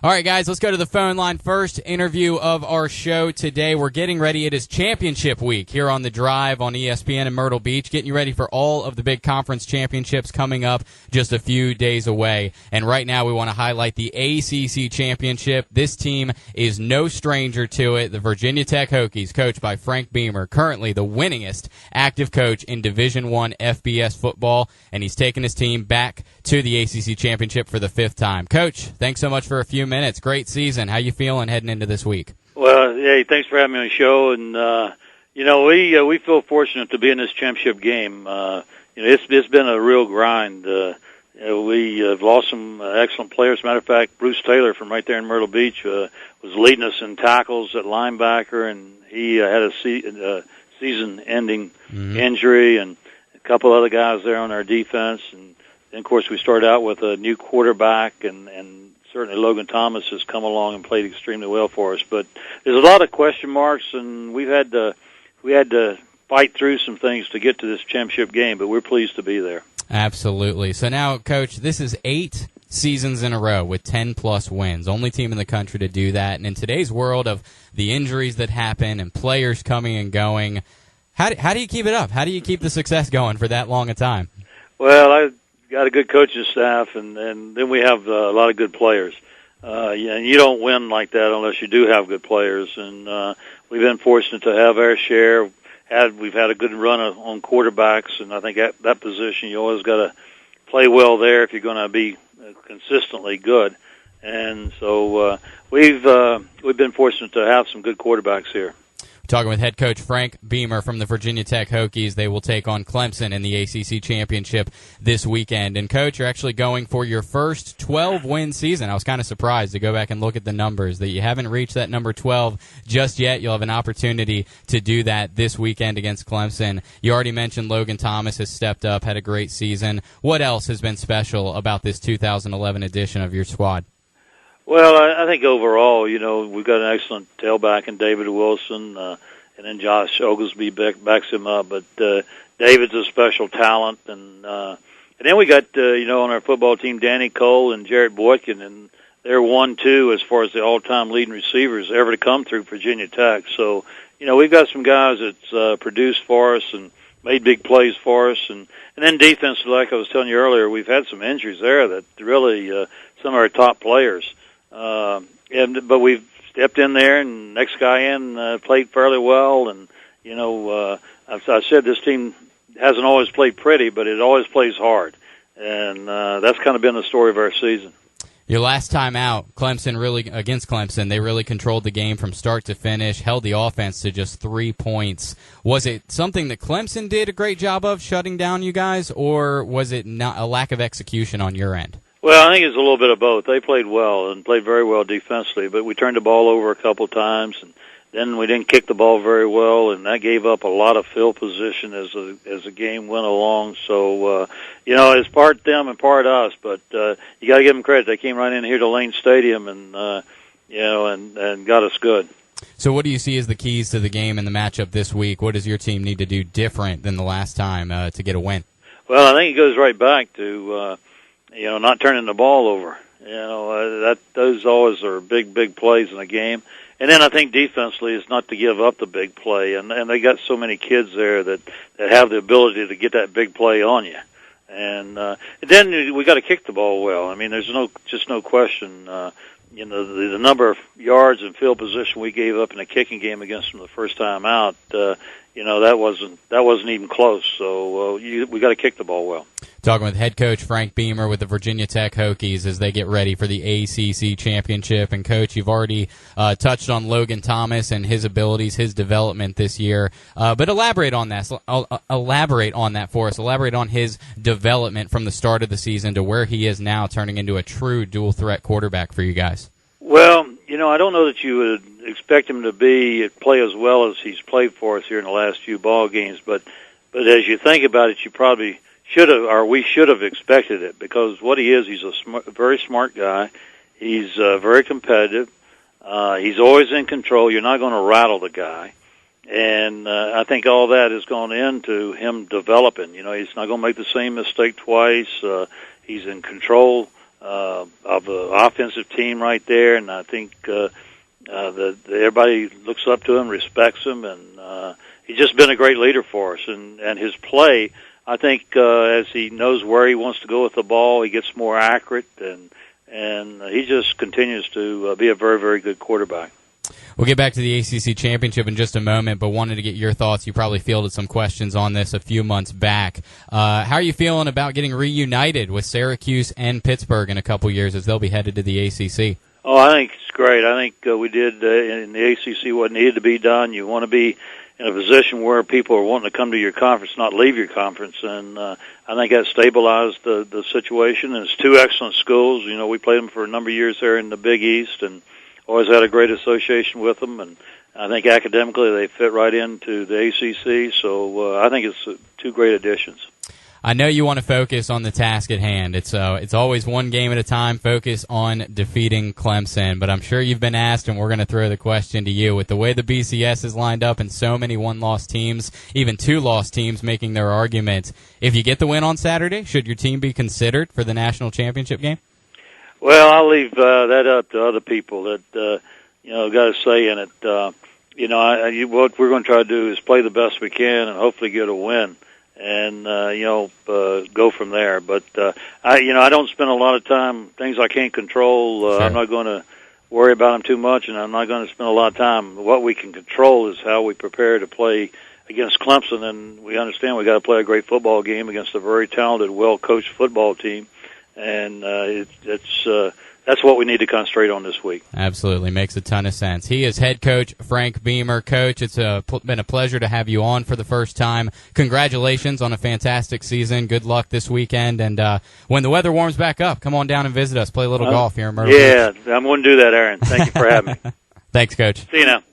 All right, guys, let's go to the phone line. First interview of our show today. We're getting ready. It is championship week here on The Drive on ESPN in Myrtle Beach, getting you ready for all of the big conference championships coming up just a few days away. And right now we want to highlight the ACC Championship. This team is no stranger to it. The Virginia Tech Hokies, coached by Frank Beamer, currently the winningest active coach in Division I FBS football, and he's taken his team back to the ACC Championship for the 5th time. Coach, thanks so much for a few minutes. Great season. How you feeling heading into this week? Well, hey, thanks for having me on the show. And we feel fortunate to be in this championship game. It's been a real grind. We have lost some excellent players. As a matter of fact, Bruce Taylor from right there in Myrtle Beach was leading us in tackles at linebacker, and he had a season-ending injury, and a couple other guys there on our defense. And then, of course, we started out with a new quarterback, and certainly Logan Thomas has come along and played extremely well for us. But there's a lot of question marks, and we had to fight through some things to get to this championship game, but we're pleased to be there. Absolutely. So now, Coach, this is 8 seasons in a row with 10-plus wins. Only team in the country to do that. And in today's world of the injuries that happen and players coming and going, how do you keep it up? How do you keep the success going for that long a time? Well, I've got a good coaching staff, and then we have a lot of good players. You don't win like that unless you do have good players. And we've been fortunate to have our share. We've had a good run on quarterbacks, and I think at that position you always got to play well there if you're going to be consistently good. And so we've been fortunate to have some good quarterbacks here. Talking with head coach Frank Beamer from the Virginia Tech Hokies. They will take on Clemson in the ACC Championship this weekend. And, Coach, you're actually going for your first 12-win season. I was kind of surprised to go back and look at the numbers, that you haven't reached that number 12 just yet. You'll have an opportunity to do that this weekend against Clemson. You already mentioned Logan Thomas has stepped up, had a great season. What else has been special about this 2011 edition of your squad? Well, I think overall, we've got an excellent tailback in David Wilson, and then Josh Oglesby backs him up. But David's a special talent, and then we got on our football team Danny Cole and Jarrett Boykin, and they're 1-2 as far as the all-time leading receivers ever to come through Virginia Tech. So we've got some guys that's produced for us and made big plays for us, and then defensively, like I was telling you earlier, we've had some injuries there that really some of our top players. But we've stepped in there, and next guy in played fairly well. And I said this team hasn't always played pretty, but it always plays hard, and that's kind of been the story of our season. Your last time out, against Clemson, they really controlled the game from start to finish, held the offense to just 3 points. Was it something that Clemson did a great job of shutting down you guys, or was it not a lack of execution on your end? Well, I think it's a little bit of both. They played well and played very well defensively, but we turned the ball over a couple times, and then we didn't kick the ball very well, and that gave up a lot of field position as the game went along. So, it's part them and part us, but you got to give them credit. They came right in here to Lane Stadium and got us good. So what do you see as the keys to the game and the matchup this week? What does your team need to do different than the last time to get a win? Well, I think it goes right back to not turning the ball over. Those always are big plays in a game. And then I think defensively is not to give up the big play. And they got so many kids there that have the ability to get that big play on you. And then we got to kick the ball well. I mean, there's no question. The number of yards and field position we gave up in a kicking game against them the first time out, that wasn't even close. So we got to kick the ball well. Talking with head coach Frank Beamer with the Virginia Tech Hokies as they get ready for the ACC Championship. And, Coach, you've already touched on Logan Thomas and his abilities, his development this year. But elaborate on that. Elaborate on that for us. Elaborate on his development from the start of the season to where he is now, turning into a true dual-threat quarterback for you guys. Well, I don't know that you would expect him to play as well as he's played for us here in the last few ball games. But as you think about it, you probably we should have expected it, because what he is, he's a very smart guy. He's very competitive. He's always in control. You're not going to rattle the guy. And I think all that has gone into him developing. He's not going to make the same mistake twice. He's in control of the offensive team right there, and I think that everybody looks up to him, respects him, and he's just been a great leader for us. And his play, I think, as he knows where he wants to go with the ball, he gets more accurate, and he just continues to be a very, very good quarterback. We'll get back to the ACC Championship in just a moment, but wanted to get your thoughts. You probably fielded some questions on this a few months back. How are you feeling about getting reunited with Syracuse and Pittsburgh in a couple years as they'll be headed to the ACC? Oh, I think it's great. I think we did in the ACC what needed to be done. You want to be in a position where people are wanting to come to your conference, not leave your conference, and I think that stabilized the situation. And it's two excellent schools. You know, we played them for a number of years there in the Big East, and always had a great association with them, and I think academically they fit right into the ACC, so I think it's two great additions. I know you want to focus on the task at hand. It's always one game at a time, focus on defeating Clemson, but I'm sure you've been asked, and we're going to throw the question to you. With the way the BCS is lined up and so many one-loss teams, even two-loss teams making their argument, if you get the win on Saturday, should your team be considered for the national championship game? Well, I'll leave that up to other people that got a say in it. What we're going to try to do is play the best we can and hopefully get a win, and go from there. But I don't spend a lot of time things I can't control. Sure. I'm not going to worry about them too much, and I'm not going to spend a lot of time. What we can control is how we prepare to play against Clemson, and we understand we got to play a great football game against a very talented, well-coached football team. And that's what we need to concentrate on this week. Absolutely. Makes a ton of sense. He is head coach Frank Beamer. Coach, it's been a pleasure to have you on for the first time. Congratulations on a fantastic season. Good luck this weekend. And when the weather warms back up, come on down and visit us. Play a little golf here in Myrtle Beach. Yeah, I'm going to do that, Aaron. Thank you for having me. Thanks, Coach. See you now.